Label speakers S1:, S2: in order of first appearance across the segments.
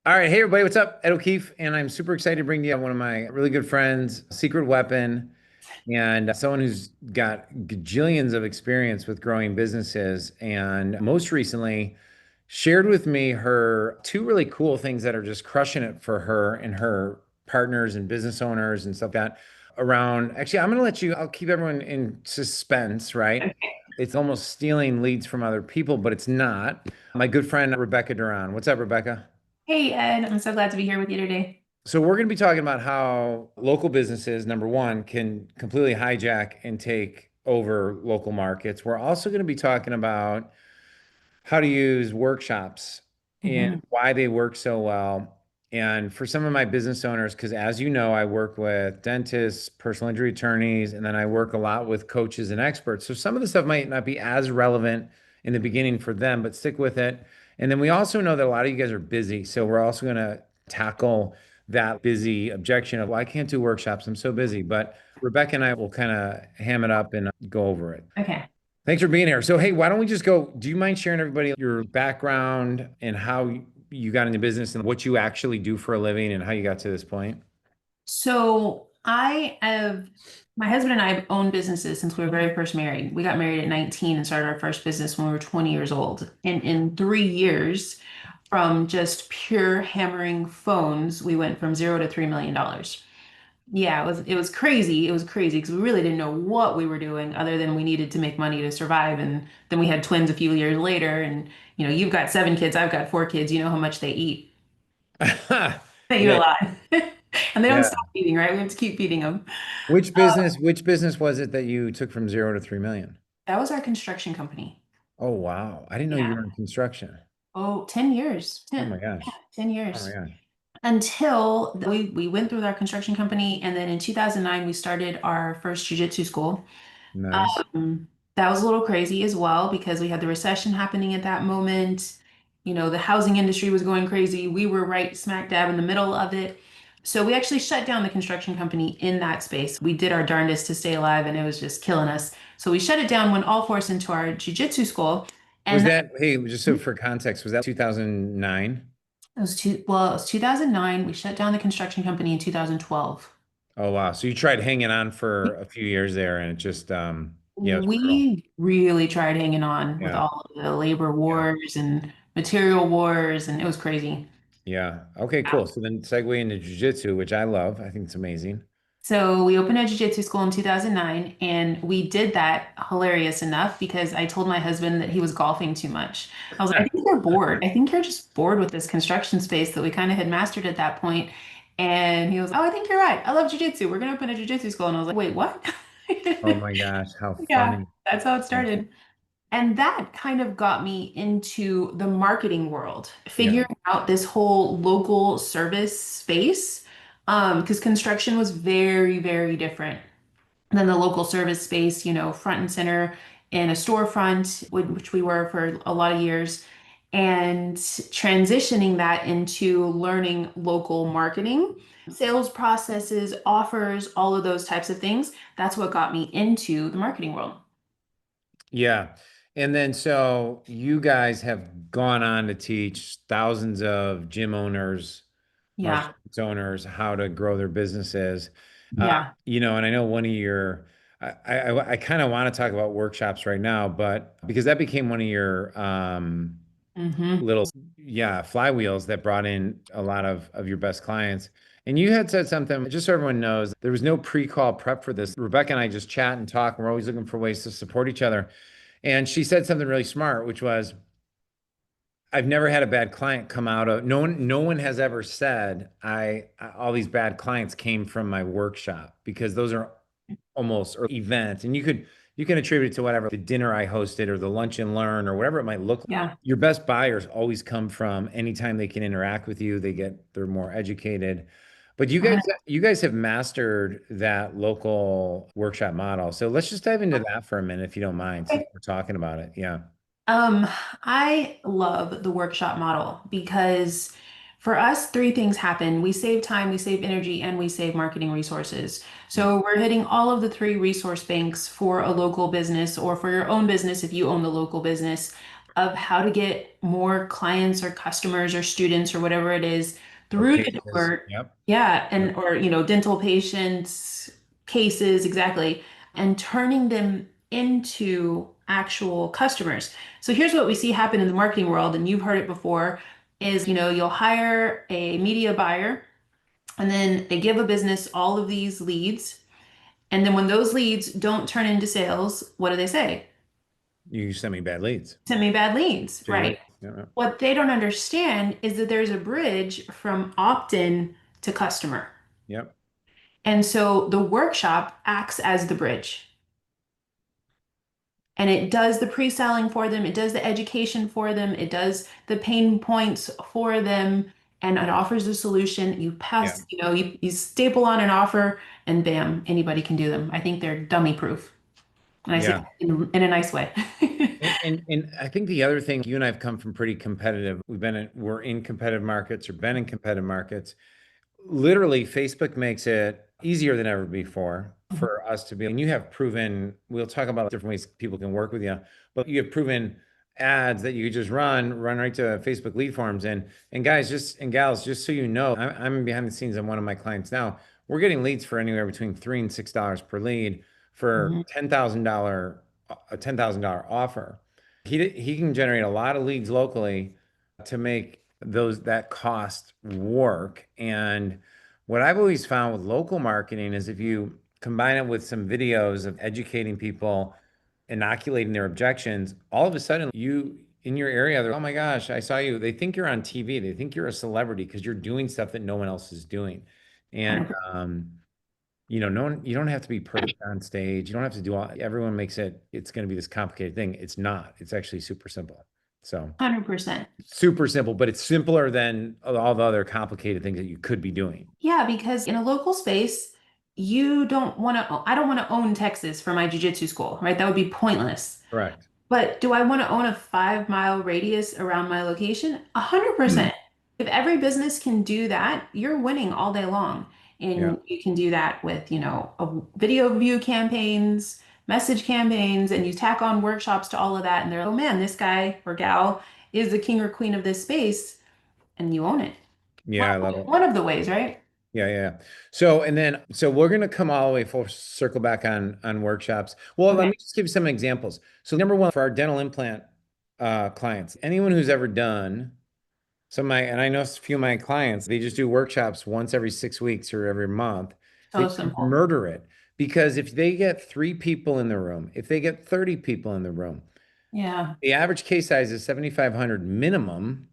S1: All right, hey everybody, what's up? Ed O'Keefe, and I'm super excited to bring to you one of my really good friends, secret weapon, and someone who's got gajillions of experience with growing businesses, and most recently shared with me her two really cool things that are just crushing it for her and her partners and business owners and stuff like that around. Actually, I'm gonna let you. I'll keep everyone in suspense, right? It's almost stealing leads from other people, but it's not. My good friend Rebecca Duran. What's up, Rebecca?
S2: Hey Ed, I'm so glad to be here with you today.
S1: So we're going to be talking about how local businesses, number one, can completely hijack and take over local markets. We're also going to be talking about how to use workshops and
S2: Mhm.
S1: why they work so well. And for some of my business owners, because as you know, I work with dentists, personal injury attorneys, and then I work a lot with coaches and experts. So some of the stuff might not be as relevant in the beginning for them, but stick with it. And then we also know that a lot of you guys are busy. So we're also going to tackle that busy objection of, well, I can't do workshops. I'm so busy. But Rebecca and I will kind of ham it up and go over it.
S2: Okay.
S1: Thanks for being here. So, hey, why don't we just go? Do you mind sharing everybody your background and how you got into business and what you actually do for a living and how you got to this point?
S2: My husband and I have owned businesses since we were very first married. We got married at 19 and started our first business when we were 20 years old. And in 3 years, from just pure hammering phones, we went from zero to $3 million. Yeah, it was crazy. It was crazy because we really didn't know what we were doing other than we needed to make money to survive. And then we had twins a few years later. And you've got 7 kids, I've got 4 kids. You know how much they eat. They eat a
S1: Yeah,
S2: lot. And they don't
S1: yeah.
S2: stop eating, right? We have to keep feeding them.
S1: Which business was it that you took from 0 to 3 million?
S2: That was our construction company.
S1: Oh, wow. I didn't know you
S2: Yeah.
S1: were in construction.
S2: Oh, 10 years.
S1: Oh
S2: Yeah,
S1: my gosh.
S2: 10
S1: Oh my
S2: years.
S1: gosh.
S2: Until we went through our construction company. And then in 2009, we started our first jujitsu school.
S1: Nice.
S2: That was a little crazy as well because we had the recession happening at that moment. The housing industry was going crazy. We were right smack dab in the middle of it. So we actually shut down the construction company in that space. We did our darndest to stay alive and it was just killing us. So we shut it down, went all force into our jujitsu school.
S1: Was
S2: And that
S1: that, hey, just so for context, was that 2009?
S2: it was 2009. We shut down the construction company in 2012.
S1: Oh, wow. So you tried hanging on for a few years there and it just, yeah, it was brutal.
S2: We really tried hanging on with
S1: Yeah.
S2: all of the labor
S1: Yeah.
S2: wars and material wars, and it was crazy.
S1: Yeah. Okay, cool. So then segue into jujitsu, which I love. I think it's amazing.
S2: So we opened a jiu-jitsu school in 2009, and we did that hilarious enough because I told my husband that he was golfing too much. I was like, I think you're bored. I think you're just bored with this construction space that we kind of had mastered at that point. And he was, oh, I think you're right. I love jiu-jitsu. We're going to open a jiu-jitsu school. And I was like, wait, what?
S1: Oh my gosh, how
S2: Yeah,
S1: funny.
S2: that's how it
S1: Yeah.
S2: started. And that kind of got me into the marketing world,
S1: Yeah.
S2: figuring out this whole local service space. Because construction was very, very different than the local service space, front and center in a storefront, which we were for a lot of years, and transitioning that into learning local marketing, sales processes, offers, all of those types of things. That's what got me into the marketing world.
S1: Yeah. And then so you guys have gone on to teach thousands of gym owners, martial
S2: Yeah.
S1: arts owners how to grow their businesses.
S2: Yeah.
S1: And I know one of your, I kind of want to talk about workshops right now, but because that became one of your
S2: Hmm.
S1: little, yeah, flywheels that brought in a lot of your best clients. And you had said something, just so everyone knows, there was no pre-call prep for this. Rebecca and I just chat and talk, and we're always looking for ways to support each other. And she said something really smart, which was, I've never had a bad client come out of no one has ever said all these bad clients came from my workshop because those are almost or events. And you can attribute it to whatever the dinner I hosted or the lunch and learn or whatever it might look like.
S2: Yeah.
S1: Your best buyers always come from anytime they can interact with you, they're more educated. But you guys have mastered that local workshop model. So let's just dive into that for a minute if you don't mind, since we're talking about it. Yeah.
S2: Um, I love the workshop model because for us, three things happen. We save time, we save energy, and we save marketing resources. So we're hitting all of the three resource banks for a local business or for your own business if you own the local business. of how to get more clients or customers or students or whatever it is
S1: Or
S2: through the
S1: cases.
S2: door.
S1: Yep.
S2: Yeah,
S1: Yep.
S2: and or dental patients, cases, exactly, and turning them into actual customers. So here's what we see happen in the marketing world, and you've heard it before, is you'll hire a media buyer and then they give a business all of these leads. And then when those leads don't turn into sales, what do they say?
S1: You send me bad leads.
S2: Send me bad leads,
S1: Shitty
S2: right?
S1: leads. Yep.
S2: What they don't understand is that there's a bridge from opt-in to customer.
S1: Yep.
S2: And so the workshop acts as the bridge. And it does the pre-selling for them, it does the education for them, it does the pain points for them, and it offers a solution. You
S1: Yep.
S2: pass, you staple on an offer, and bam, anybody can do them. I think they're dummy proof. And I say
S1: Yeah.
S2: that in a nice way.
S1: And I think the other thing, you and I have come from pretty competitive. We're in competitive markets or been in competitive markets. Literally, Facebook makes it easier than ever before for us to be, and you have proven, we'll talk about different ways people can work with you, but you have proven ads that you could just run right to Facebook lead forms. And guys, and gals, just so you know, I'm behind the scenes on one of my clients now. We're getting leads for anywhere between $3 and $6 per lead for
S2: Mhm.
S1: a $10,000 offer. He can generate a lot of leads locally to make that cost work. And what I've always found with local marketing is if you combine it with some videos of educating people, inoculating their objections, all of a sudden you in your area, they're, oh my gosh, I saw you. They think you're on TV. They think you're a celebrity because you're doing stuff that no one else is doing. And
S2: 100%.
S1: no one, you don't have to be perfect on stage. You don't have to do everyone makes it's going to be this complicated thing. It's not. It's actually super simple. So
S2: 100%.
S1: super simple, but it's simpler than all the other complicated things that you could be doing.
S2: Yeah, because in a local space, I don't want to own Texas for my jujitsu school, right? That would be pointless.
S1: Correct.
S2: But do I want to own a 5 mile radius around my location? 100%. If every business can do that, you're winning all day long.
S1: Yeah.
S2: And you can do that with, video view campaigns, message campaigns, and you tack on workshops to all of that. And they're, oh man, this guy or gal is the king or queen of this space, and you own it. One,
S1: Yeah, I love it.
S2: one of the ways, right?
S1: Yeah, yeah. Yeah. So we're gonna come all the way full circle back on workshops. Well, let
S2: Okay.
S1: me just give you some examples. So number one, for our dental implant clients, anyone who's ever done and I know a few of my clients, they just do workshops once every 6 weeks or every month. They
S2: So simple.
S1: murder it because if they get 3 people in the room, if they get 30 people in the room,
S2: Yeah.
S1: the average case size is 7,500 minimum.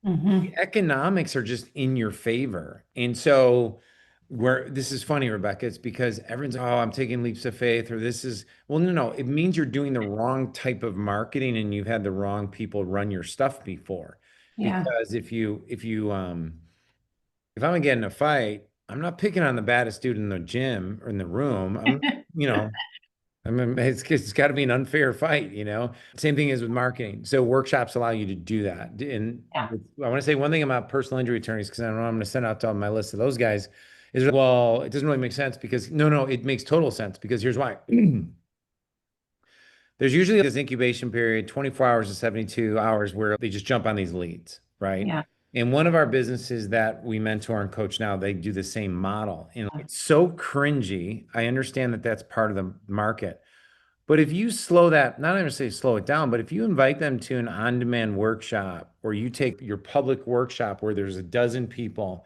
S1: The
S2: Hmm.
S1: economics are just in your favor. And so where this is funny, Rebecca, it's because everyone's, oh, I'm taking leaps of faith, or this is, well, no, it means you're doing the wrong type of marketing and you've had the wrong people run your stuff before.
S2: Yeah.
S1: Because if I'm gonna get in a fight, I'm not picking on the baddest dude in the gym or in the room. You know, I mean, it's got to be an unfair fight. Same thing is with marketing. So workshops allow you to do that. And
S2: Yeah.
S1: I want to say one thing about personal injury attorneys, because I don't know, I'm going to send out to my list of those guys, is, well, it doesn't really make sense because no, it makes total sense because here's why. There's usually this incubation period, 24 hours to 72 hours, where they just jump on these leads, right?
S2: Yeah.
S1: And one of our businesses that we mentor and coach now, they do the same model. And it's so cringy. I understand that that's part of the market. But if you slow that, not even say slow it down, but if you invite them to an on-demand workshop or you take your public workshop where there's a dozen people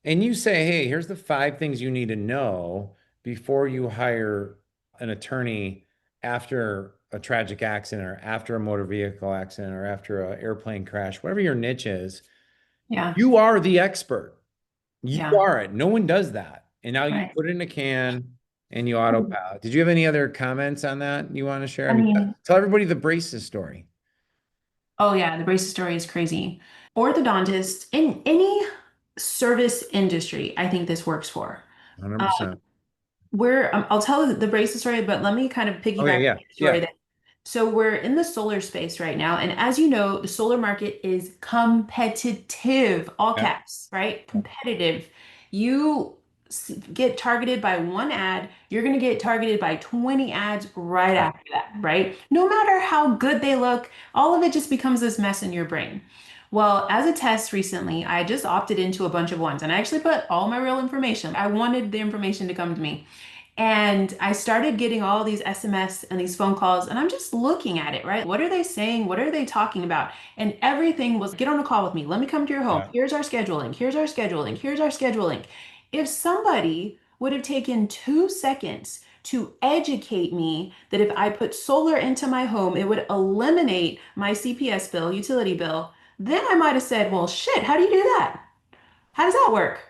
S1: and you say, hey, here's the 5 things you need to know before you hire an attorney after a tragic accident or after a motor vehicle accident or after an airplane crash, whatever your niche is,
S2: Yeah.
S1: you are the expert. You
S2: Yeah.
S1: are it. No one does that. And now you
S2: Right.
S1: put it in a can and you autopilot. Did you have any other comments on that you want to share? I
S2: I
S1: mean,
S2: mean,
S1: tell everybody the braces story.
S2: oh yeah, the braces story is crazy. Orthodontists in any service industry, I think this works for. Uh,
S1: 100%.
S2: I'll tell the braces story, but let me kind of
S1: Okay,
S2: piggyback on
S1: yeah.
S2: your story
S1: Yeah.
S2: that so we're in the solar space right now, and as you know, the solar market is competitive, all
S1: Yeah.
S2: caps, right? Competitive. You get targeted by one ad, you're going to get targeted by 20 ads right
S1: Yeah.
S2: after that, right? No matter how good they look, all of it just becomes this mess in your brain. Well, as a test recently, I just opted into a bunch of ones and I actually put all my real information. I wanted the information to come to me. And I started getting all these SMS and these phone calls, and I'm just looking at it, right? What are they saying? What are they talking about? And everything was get on a call with me. Let me come to your home.
S1: Yeah.
S2: Here's our scheduling. Here's our scheduling. Here's our scheduling. If somebody would have taken 2 seconds to educate me that if I put solar into my home, it would eliminate my CPS bill, utility bill, then I might have said, well, shit, how do you do that? How does that work?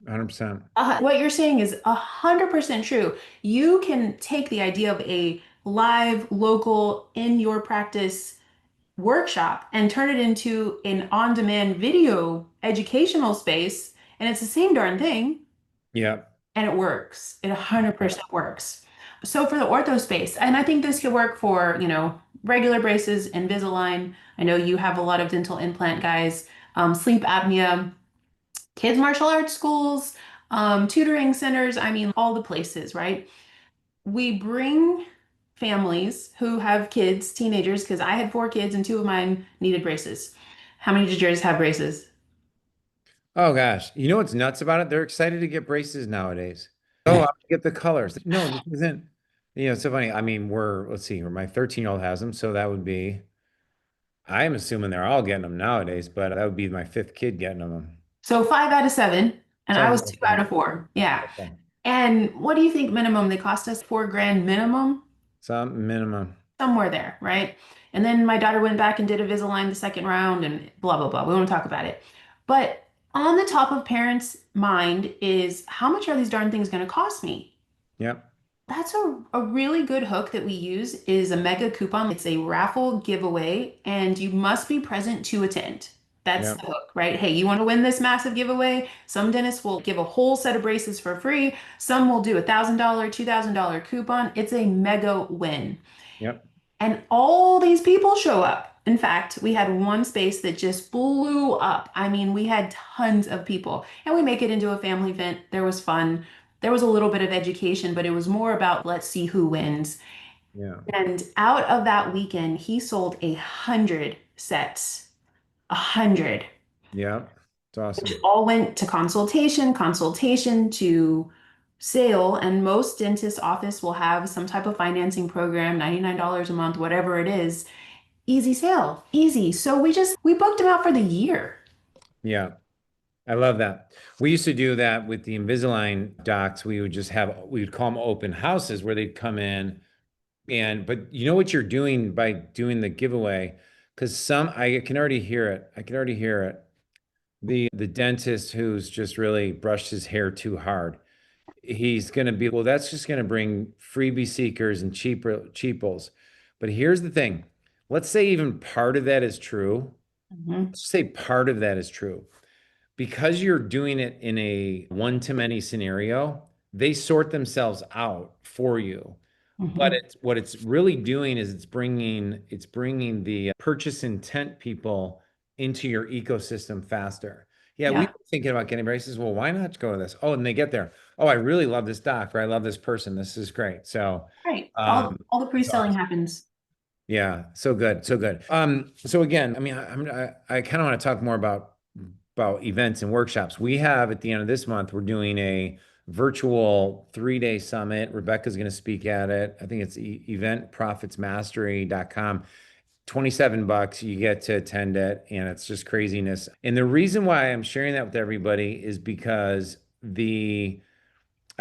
S1: 100%.
S2: What you're saying is 100% true. You can take the idea of a live, local, in your practice workshop and turn it into an on-demand video educational space, and it's the same darn thing,
S1: Yeah.
S2: and it works. It 100% works. So for the ortho space, and I think this could work for, regular braces, Invisalign. I know you have a lot of dental implant guys, sleep apnea, kids martial arts schools, tutoring centers, I mean, all the places, right? We bring families who have kids, teenagers, because I had 4 kids and 2 of mine needed braces. How many did yours have braces?
S1: Oh gosh. You know what's nuts about it? They're excited to get braces nowadays. Oh, I'll get the colors. No, this isn't, it's so funny. I mean, let's see, my 13-year-old has them, so that would be, I'm assuming they're all getting them nowadays, but that would be my fifth kid getting them.
S2: So 5 out of 7, and I
S1: Sounds
S2: was
S1: about
S2: 2 out of 4. Yeah.
S1: right.
S2: And what do you think minimum? They cost us 4 grand minimum,
S1: Some minimum.
S2: somewhere there, right? And then my daughter went back and did a Invisalign the second round and blah, blah, blah. We won't talk about it. But on the top of parents' mind is how much are these darn things going to cost me?
S1: Yep.
S2: That's a really good hook that we use is a mega coupon. It's a raffle giveaway, and you must be present to attend. That's the
S1: Yep.
S2: hook, right? Hey, you want to win this massive giveaway? Some dentists will give a whole set of braces for free. Some will do $1,000, $2,000 coupon. It's a mega win.
S1: Yep.
S2: And all these people show up. In fact, we had one space that just blew up. I mean, we had tons of people, and we make it into a family event. There was fun. There was a little bit of education, but it was more about let's see who wins.
S1: Yeah.
S2: And out of that weekend, he sold 100 sets. 100,
S1: Yep. It's
S2: which
S1: awesome.
S2: all went to consultation, consultation to sale. And most dentist office will have some type of financing program, $99 a month, whatever it is. Easy sale, easy. So we booked him out for the year.
S1: Yeah. I love that. We used to do that with the Invisalign docs. We would call them open houses where they'd come in but you know what you're doing by doing the giveaway? Because I can already hear it. I can already hear it. The dentist who's just really brushed his hair too hard. He's going to be, well, that's just going to bring freebie seekers and cheapos. But here's the thing. Let's say even part of that is true.
S2: Mhm,
S1: Let's say part of that is true. Because you're doing it in a one-to-many scenario, they sort themselves out for you. But
S2: mhm.
S1: what it's really doing is it's bringing the purchase intent people into your ecosystem faster. Yeah, we
S2: Yeah,
S1: were thinking about getting braces. Well, why not go to this? Oh, and they get there. Oh, I really love this doc, or I love this person. This is great. So,
S2: right. All
S1: um,
S2: all the
S1: it's
S2: pre-selling
S1: awesome.
S2: happens.
S1: Yeah, so good, so good. So again, I mean, I kind of want to talk more about events and workshops. We have at the end of this month, we're doing a virtual 3-day summit. Rebecca's going to speak at it. I think it's eventprofitsmastery.com. 27 bucks, you get to attend it, and it's just craziness. And the reason why I'm sharing that with everybody is because I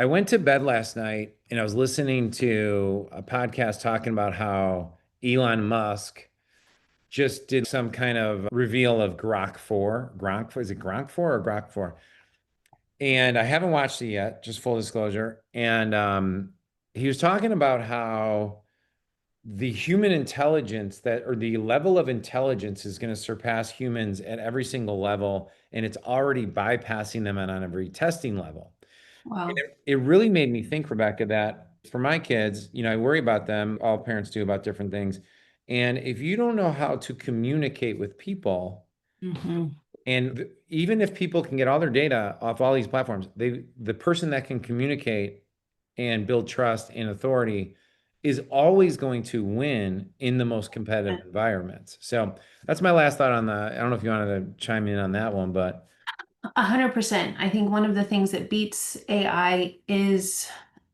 S1: went to bed last night and I was listening to a podcast talking about how Elon Musk just did some kind of reveal of Grok 4. Is it Grok 4 or Grok 4? And I haven't watched it yet, just full disclosure. And he was talking about how the human intelligence or the level of intelligence is going to surpass humans at every single level, and it's already bypassing them on every testing level. And
S2: Wow.
S1: it really made me think, Rebecca, that for my kids, I worry about them. All parents do about different things. And if you don't know how to communicate with people,
S2: Hmm.
S1: And even if people can get all their data off all these platforms, the person that can communicate and build trust and authority is always going to win in the most competitive environments. So that's my last thought on the. I don't know if you wanted to chime in on that one, but
S2: 100%. I think one of the things that beats AI is,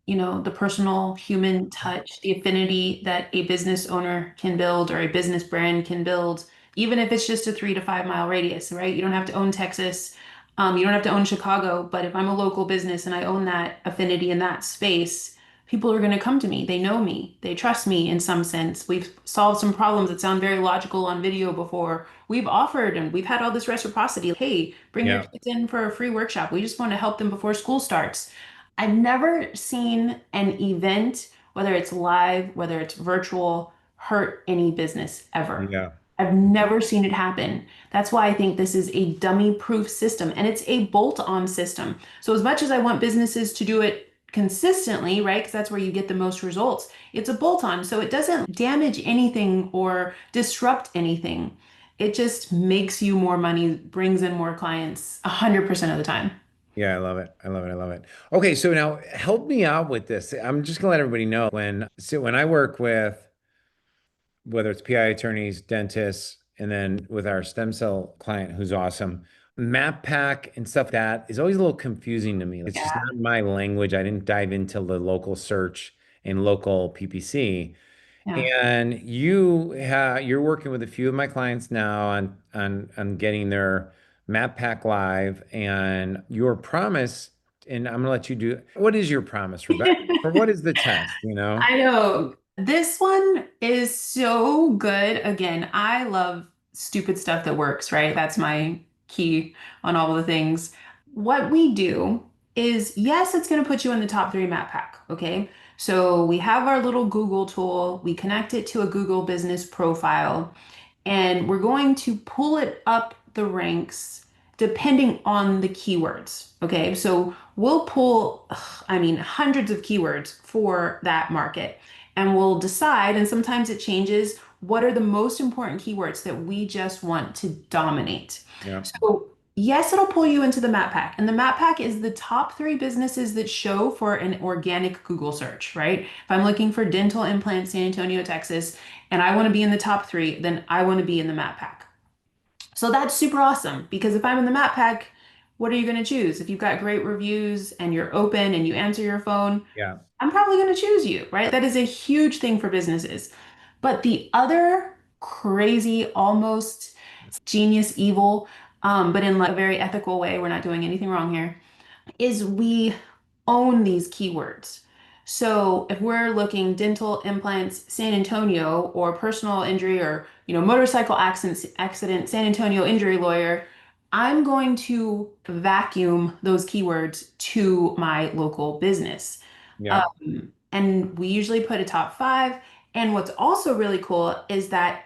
S2: the personal human touch, the affinity that a business owner can build or a business brand can build, even if it's just a 3 to 5 mile radius, right? You don't have to own Texas. You don't have to own Chicago, but if I'm a local business and I own that affinity in that space, people are going to come to me. They know me. They trust me in some sense. We've solved some problems that sound very logical on video before. We've offered and we've had all this reciprocity. Hey, bring your
S1: yeah,
S2: kids in for a free workshop. We just want to help them before school starts. I've never seen an event, whether it's live, whether it's virtual, hurt any business ever.
S1: yeah,
S2: I've never seen it happen. That's why I think this is a dummy-proof system and it's a bolt-on system. So as much as I want businesses to do it consistently, right? Because that's where you get the most results. It's a bolt-on, so it doesn't damage anything or disrupt anything. It just makes you more money, brings in more clients 100% of the time.
S1: yeah. I love it. I love it. I love it. Okay, so now help me out with this. I'm just gonna let everybody know when I work with whether it's PI attorneys, dentists, and then with our stem cell client who's awesome. Map pack and stuff that is always a little confusing to me. It's just
S2: Yeah.
S1: not my language. I didn't dive into the local search and local PPC.
S2: Yeah.
S1: And you're working with a few of my clients now on getting their map pack live. And your promise, and I'm gonna let you do. What is your promise, Rebecca? Or what is the test?
S2: I know. This one is so good. Again, I love stupid stuff that works, right? That's my key on all the things. What we do is, yes, it's going to put you in the top three map pack. Okay. So we have our little Google tool, we connect it to a Google business profile and we're going to pull it up the ranks depending on the keywords. Okay, so we'll pull, I mean, hundreds of keywords for that market, and we'll decide, and sometimes it changes, what are the most important keywords that we just want to dominate.
S1: Yeah.
S2: So, yes, it'll pull you into the map pack, and the map pack is the top three businesses that show for an organic Google search, right? If I'm looking for dental implants, San Antonio, Texas, and I want to be in the top three, then I want to be in the map pack. So that's super awesome because if I'm in the map pack, what are you going to choose? If you've got great reviews and you're open and you answer your phone,
S1: Yeah.
S2: I'm probably going to choose you, right? That is a huge thing for businesses. But the other crazy, almost genius evil, but in like a very ethical way, we're not doing anything wrong here, is we own these keywords. So if we're looking dental implants San Antonio or personal injury or motorcycle accident San Antonio injury lawyer, I'm going to vacuum those keywords to my local business.
S1: Yeah.
S2: And we usually put a top five. And what's also really cool is that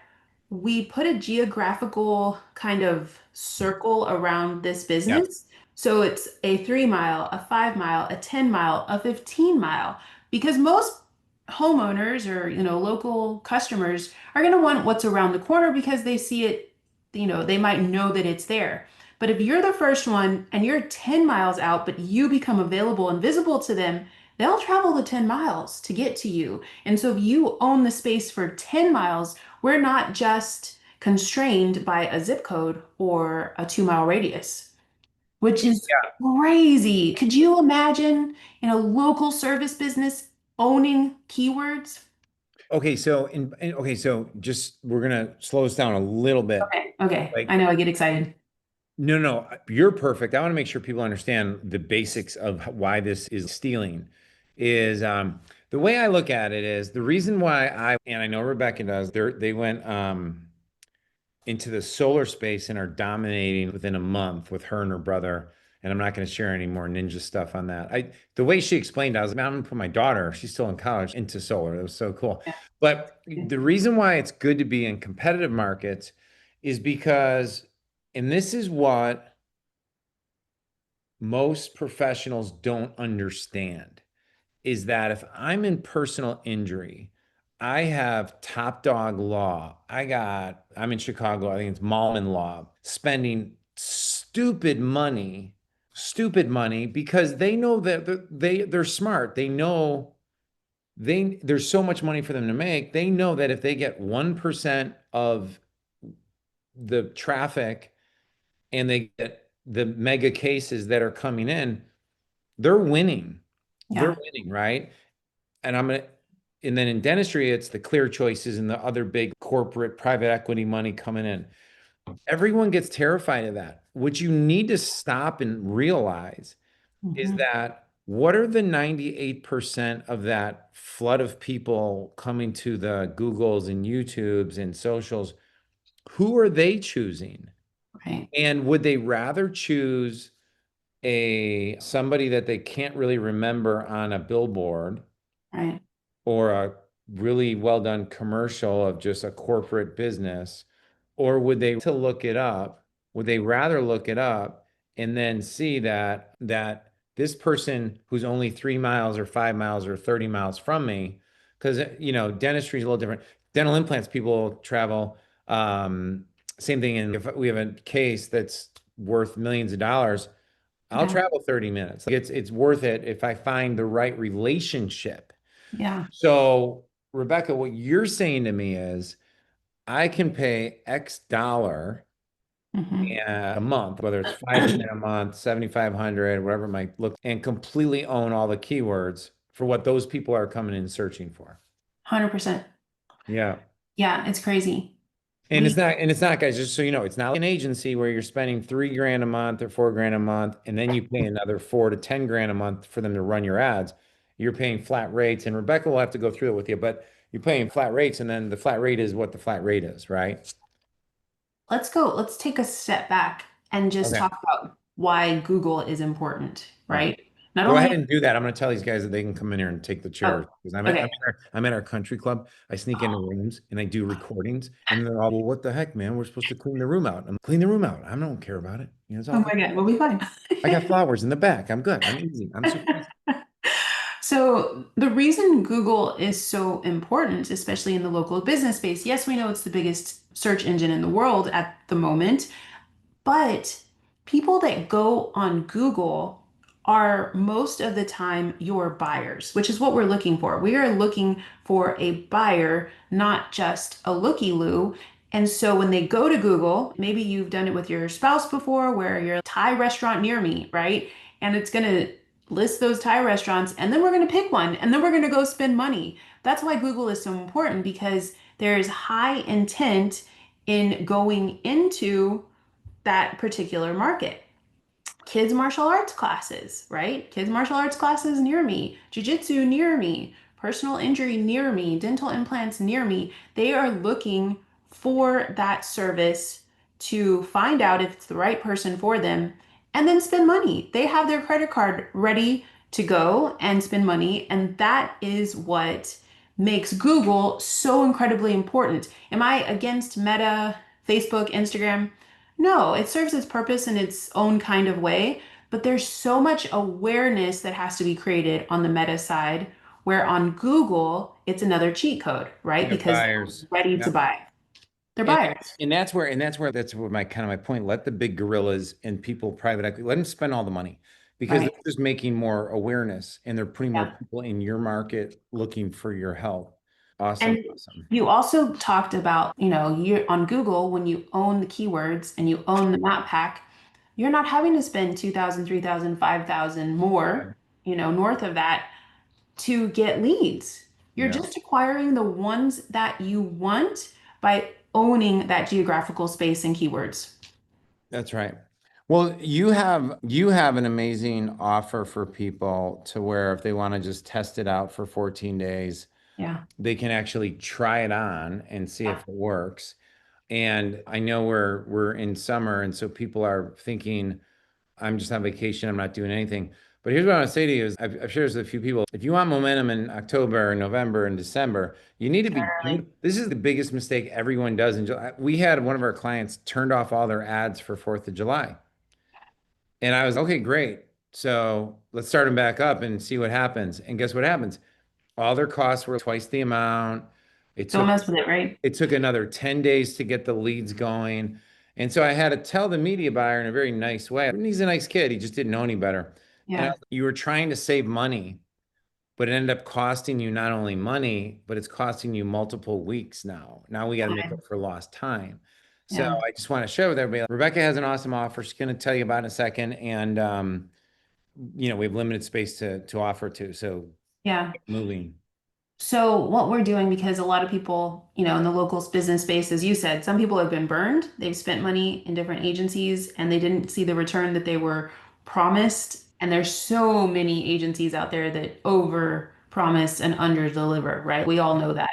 S2: we put a geographical kind of circle around this
S1: Yeah.
S2: business. So it's a 3 mile, a 5 mile, a 10 mile, a 15 mile, because most homeowners or, local customers are going to want what's around the corner because they see it, they might know that it's there. But if you're the first one and you're 10 miles out, but you become available and visible to them, they'll travel the 10 miles to get to you. And so if you own the space for 10 miles, we're not just constrained by a zip code or a 2 mile radius, which is crazy. Could you imagine in a local service business owning keywords?
S1: Okay, so just we're gonna slow this down a little bit.
S2: Okay, okay. I
S1: Like,
S2: know I get excited.
S1: no, no, you're perfect. I want to make sure people understand the basics of why this is stealing. Is the way I look at it is the reason why and I know Rebecca does. They went into the solar space and are dominating within a month with her and her brother. And I'm not going to share any more ninja stuff on that. The way she explained, I was, I'm going to put my daughter, she's still in college, into solar. That was so cool. But the reason why it's good to be in competitive markets is because, and this is what most professionals don't understand, is that if I'm in personal injury, I have top dog law. I'm in Chicago, I think it's Malman law, spending stupid money, stupid money because they know that they're smart. They know there's so much money for them to make. They know that if they get 1% of the traffic and they get the mega cases that are coming in, they're winning. They're
S2: Yeah.
S1: winning, right? And and then in dentistry, it's the clear choices and the other big corporate private equity money coming in. Everyone gets terrified of that. What you need to stop and realize is
S2: Hmm.
S1: that what are the 98% of that flood of people coming to the Googles and YouTubes and socials? Who are they choosing?
S2: Right.
S1: And would they rather choose a somebody that they can't really remember on a billboard
S2: Right.
S1: or a really well done commercial of just a corporate business? Or would they to look it up? Would they rather look it up and then see that this person who's only 3 miles or 5 miles or 30 miles from me, because dentistry is a little different. Dental implants, people travel. Same thing. And if we have a case that's worth millions of dollars, I'll
S2: Yeah.
S1: travel 30 minutes. Like it's worth it if I find the right relationship.
S2: Yeah.
S1: So, Rebecca, what you're saying to me is I can pay X dollar
S2: Hmm.
S1: a month, whether it's 5 grand a month, 7,500, whatever it might look, and completely own all the keywords for what those people are coming in searching for.
S2: 100%.
S1: Yeah.
S2: Yeah, it's crazy.
S1: And
S2: We
S1: it's not, guys, just so you know, it's not like an agency where you're spending 3 grand a month or 4 grand a month, and then you pay another 4 to 10 grand a month for them to run your ads. You're paying flat rates, and Rebecca will have to go through it with you, but you're paying flat rates, and then the flat rate is what the flat rate is, right?
S2: Let's go. Let's take a step back and just
S1: Okay.
S2: talk about why Google is important,
S1: All right.
S2: right? Not
S1: Go ahead
S2: only,
S1: and do that. I'm going to tell these guys that they can come in here and take the
S2: oh,
S1: chairs because
S2: okay.
S1: I'm at our country club. I sneak into rooms and I do recordings, and they're all, well, what the heck, man? We're supposed to clean the room out. I'm clean the room out. I don't care about it. It's all
S2: Oh
S1: good.
S2: my God, we'll be fine.
S1: I got flowers in the back. I'm good. I'm easy. I'm super easy.
S2: So, the reason Google is so important, especially in the local business space, yes, we know it's the biggest search engine in the world at the moment, but people that go on Google are most of the time your buyers, which is what we're looking for. We are looking for a buyer, not just a looky-loo. And so when they go to Google, maybe you've done it with your spouse before, where you're a Thai restaurant near me, right? And it's going to list those Thai restaurants, and then we're going to pick one, and then we're going to go spend money. That's why Google is so important because there is high intent in going into that particular market. Kids martial arts classes, right? Kids martial arts classes near me, jujitsu near me, personal injury near me, dental implants near me. They are looking for that service to find out if it's the right person for them and then spend money. They have their credit card ready to go and spend money. And that is what makes Google so incredibly important. Am I against Meta, Facebook, Instagram? No, it serves its purpose in its own kind of way, but there's so much awareness that has to be created on the Meta side, where on Google, it's another cheat code, right?
S1: They're
S2: Because they're
S1: buyers.
S2: ready to
S1: Yep.
S2: buy. They're
S1: And,
S2: buyers.
S1: that's where my kind of my point. Let the big gorillas and people, private equity, let them spend all the money because they're
S2: Right.
S1: just making more awareness and they're putting more
S2: Yeah.
S1: people in your market looking for your help. Awesome,
S2: And
S1: awesome.
S2: you also talked about, you're on Google, when you own the keywords and you own the map pack, you're not having to spend 2,000, 3,000, 5,000 more, north of that to get leads. You're
S1: Yeah,
S2: just acquiring the ones that you want by owning that geographical space and keywords.
S1: that's right. Well, you have an amazing offer for people to where if they want to just test it out for 14 days,
S2: Yeah.
S1: they can actually try it on and see if it works. And I know we're in summer, and so people are thinking, I'm just on vacation, I'm not doing anything. But here's what I want to say to you is I've shared this with a few people. If you want momentum in October, November, and December, you need to be
S2: Early.
S1: doing. This is the biggest mistake everyone does in July. We had one of our clients turned off all their ads for 4th of July. And I was, okay, great. So let's start them back up and see what happens. And guess what happens? All their costs were twice the amount. It
S2: Don't
S1: took
S2: mess with it, right?
S1: it took another 10 days to get the leads going. And so I had to tell the media buyer in a very nice way. And he's a nice kid. He just didn't know any better. And
S2: Yeah.
S1: you were trying to save money, but it ended up costing you not only money, but it's costing you multiple weeks now. Now we got to make up for lost time. So
S2: Yeah.
S1: I just want to share with everybody, Rebecca has an awesome offer. She's going to tell you about in a second. And, we have limited space to offer to. So
S2: Yeah.
S1: moving.
S2: So what we're doing, because a lot of people, in the local business space, as you said, some people have been burned. They've spent money in different agencies and they didn't see the return that they were promised. And there's so many agencies out there that over promise and under deliver, right? We all know that.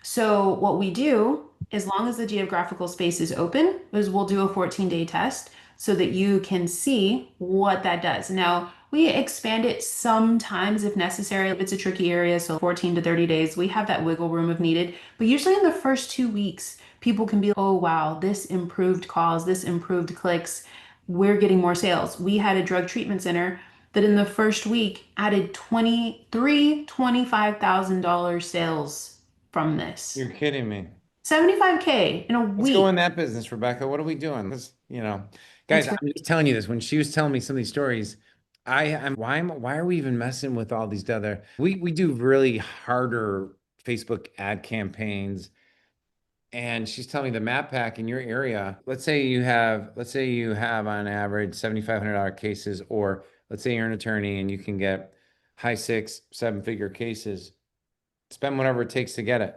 S2: So what we do, as long as the geographical space is open, is we'll do a 14-day test so that you can see what that does. Now, we expand it sometimes if necessary. If it's a tricky area, so 14 to 30 days, we have that wiggle room if needed. But usually in the first 2 weeks, people can be, oh, wow, this improved calls, this improved clicks. We're getting more sales. We had a drug treatment center that in the first week added 23, $25,000 sales from this.
S1: You're kidding me.
S2: 75K in a
S1: Let's go
S2: week.
S1: in that business, Rebecca. What are we doing?
S2: It's
S1: Guys,
S2: great.
S1: I'm just telling you this. When she was telling me some of these stories, why are we even messing with all these other? We do really harder Facebook ad campaigns, and she's telling me the map pack in your area. Let's say you have on average $7,500 cases, or let's say you're an attorney and you can get high six, seven-figure cases. Spend whatever it takes to get it.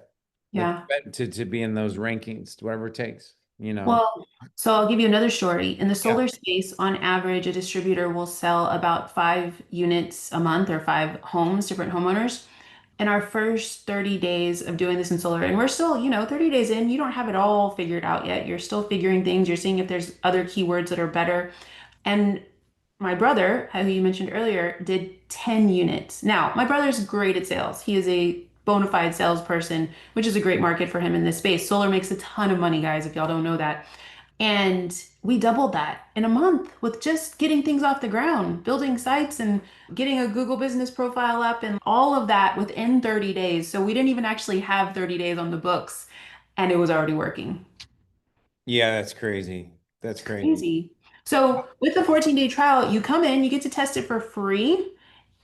S1: Like
S2: Yeah.
S1: to be in those rankings, whatever it takes.
S2: Well, so I'll give you another story. In the
S1: Yeah.
S2: solar space, on average, a distributor will sell about 5 units a month or 5 homes, different homeowners. In our first 30 days of doing this in solar, and we're still, 30 days in, you don't have it all figured out yet. You're still figuring things. You're seeing if there's other keywords that are better. And my brother, who you mentioned earlier, did 10 units. Now, my brother's great at sales. He is a bona fide salesperson, which is a great market for him in this space. Solar makes a ton of money, guys, if y'all don't know that. And we doubled that in a month with just getting things off the ground, building sites and getting a Google business profile up and all of that within 30 days. So we didn't even actually have 30 days on the books and it was already working.
S1: Yeah, that's crazy. That's crazy.
S2: Crazy. So with the 14-day trial, you come in, you get to test it for free.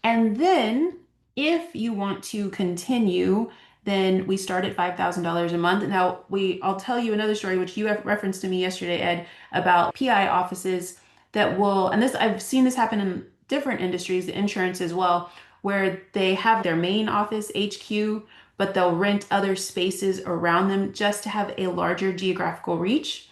S2: And then if you want to continue, then we start at $5,000 a month. Now, I'll tell you another story, which you have referenced to me yesterday, Ed, about PI offices that will, and this I've seen this happen in different industries, the insurance as well, where they have their main office, HQ, but they'll rent other spaces around them just to have a larger geographical reach.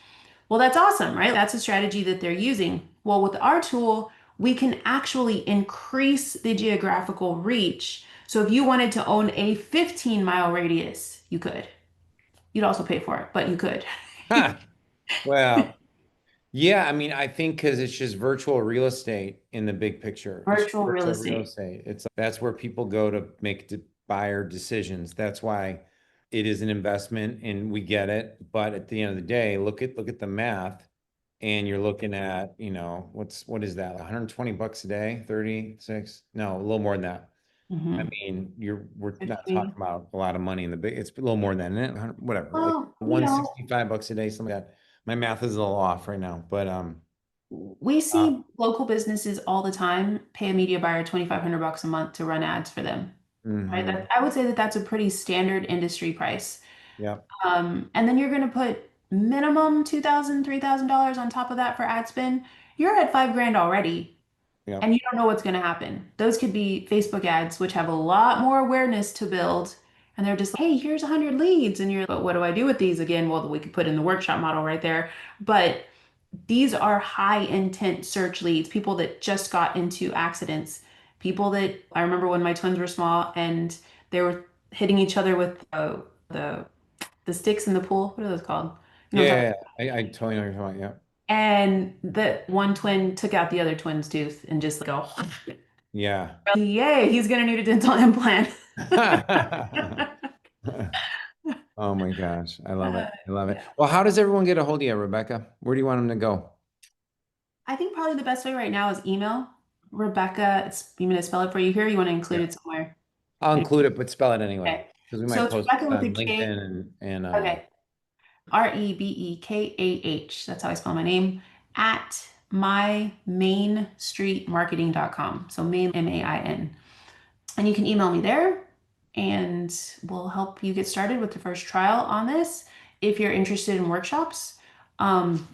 S2: Well, that's awesome, right? That's a strategy that they're using. Well, with our tool, we can actually increase the geographical reach. So if you wanted to own a 15-mile radius, you could. You'd also pay for it, but you could.
S1: Huh. Well, yeah, I mean, I think because it's just virtual real estate in the big picture. It's
S2: Virtual real
S1: virtual real
S2: estate.
S1: estate. That's where people go to make buyer decisions. That's why it is an investment and we get it. But at the end of the day, look at the math and you're looking at, what is that? 120 bucks a day, 36? No, a little more than that. I
S2: Hmm.
S1: mean, we're not talking
S2: 50.
S1: about a lot of money in the big, it's a little more than it, whatever, like
S2: Well,
S1: 165 bucks a day, something like that. My math is a little off right now, but
S2: we
S1: uh,
S2: see local businesses all the time pay a media buyer 2,500 bucks a month to run ads for them. Right?
S1: mhm,
S2: I would say that that's a pretty standard industry price.
S1: yep,
S2: And then you're going to put minimum 2,000, $3,000 on top of that for ad spend. You're at 5 grand already,
S1: yep.
S2: and you don't know what's going to happen. Those could be Facebook ads, which have a lot more awareness to build. And they're just like, hey, here's 100 leads. And you're like, but what do I do with these? Again, well, we could put in the workshop model right there. But these are high intent search leads, people that just got into accidents, people that I remember when my twins were small and they were hitting each other with the the sticks in the pool. What are those called? You know what I'm
S1: Yeah,
S2: talking
S1: yeah, I totally know what you're talking about.
S2: about. And the one twin took out the other twin's tooth and just go,
S1: Yeah,
S2: yay, he's gonna need a dental implant.
S1: yeah. Oh my gosh, I love it. I love it. Well, how does everyone get a hold of you, Rebecca? Where do you want them to go?
S2: I think probably the best way right now is email. Rebecca, you want me to spell it for you here? You want to include
S1: Yeah,
S2: it somewhere?
S1: I'll include it, but spell it anyway
S2: Okay.
S1: because we
S2: So
S1: might
S2: it's
S1: post
S2: Rebecca
S1: it
S2: with a
S1: on LinkedIn
S2: K.
S1: and
S2: Okay. REBEKAH. That's how I spell my name. At mymainstreetmarketing.com. So main, MAIN. And you can email me there and we'll help you get started with the first trial on this if you're interested in workshops. Um,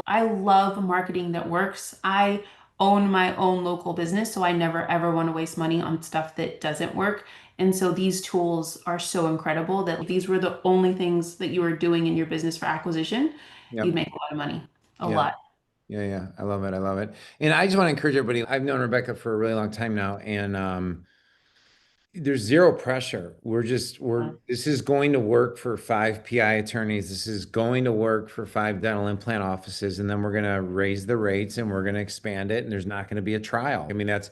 S2: I love marketing that works. I own my own local business, so I never ever want to waste money on stuff that doesn't work. And so these tools are so incredible that if these were the only things that you were doing in your business for acquisition, you'd
S1: Yep.
S2: make a lot of money. A
S1: Yeah.
S2: lot.
S1: Yeah. Yeah. I love it. I love it. And I just want to encourage everybody. I've known Rebecca for a really long time now, and there's zero pressure. This is going to work for five PI attorneys. This is going to work for five dental implant offices. And then we're going to raise the rates and we're going to expand it. And there's not going to be a trial. I mean, that's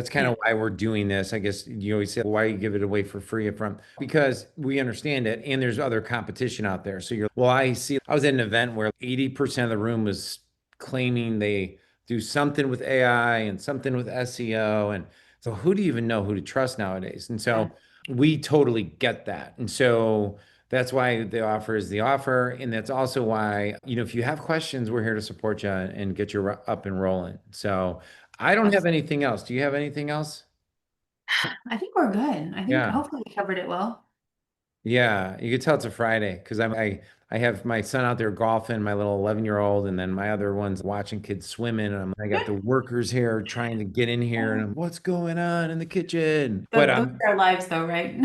S1: kind
S2: Yeah.
S1: of why we're doing this. I guess you always say, why you give it away for free up front? Because we understand it and there's other competition out there. So I was at an event where 80% of the room was claiming they do something with AI and something with SEO. And so who do you even know who to trust nowadays? And
S2: Yeah.
S1: so we totally get that. And so that's why the offer is the offer. And that's also why, if you have questions, we're here to support you and get you up and rolling. So I don't have anything else. Do you have anything else?
S2: I think we're good. I think
S1: Yeah.
S2: hopefully we covered it well.
S1: Yeah. You could tell it's a Friday because I have my son out there golfing, my little 11-year-old, and then my other one's watching kids swimming. And I got the workers here trying to get in here and what's going on in the kitchen? But
S2: Those are our lives, though, right?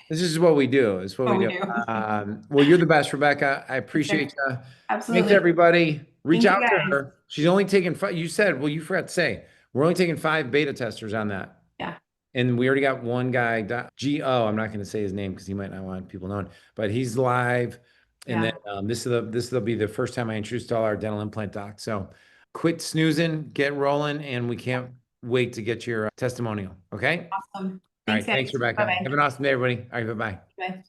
S1: this is what we do. It's what
S2: What
S1: we
S2: we
S1: do.
S2: do.
S1: Well, you're the best, Rebecca. I
S2: Yes, sir.
S1: appreciate you. Thanks,
S2: Absolutely.
S1: everybody. Reach
S2: Thank you,
S1: out to
S2: guys.
S1: her. She's only taking five. You said, well, you forgot to say, we're only taking five beta testers on that.
S2: Yeah.
S1: And we already got one guy, GO. I'm not going to say his name because he might not want people knowing, but he's live. And then
S2: Yeah.
S1: this will be the first time I introduced all our dental implant docs. So quit snoozing, get rolling, and we can't wait to get your testimonial. Okay.
S2: Awesome.
S1: All
S2: Thanks,
S1: right. Thanks,
S2: guys.
S1: Rebecca.
S2: Bye-bye.
S1: Have an awesome day, everybody. All right. Bye bye.
S2: Bye.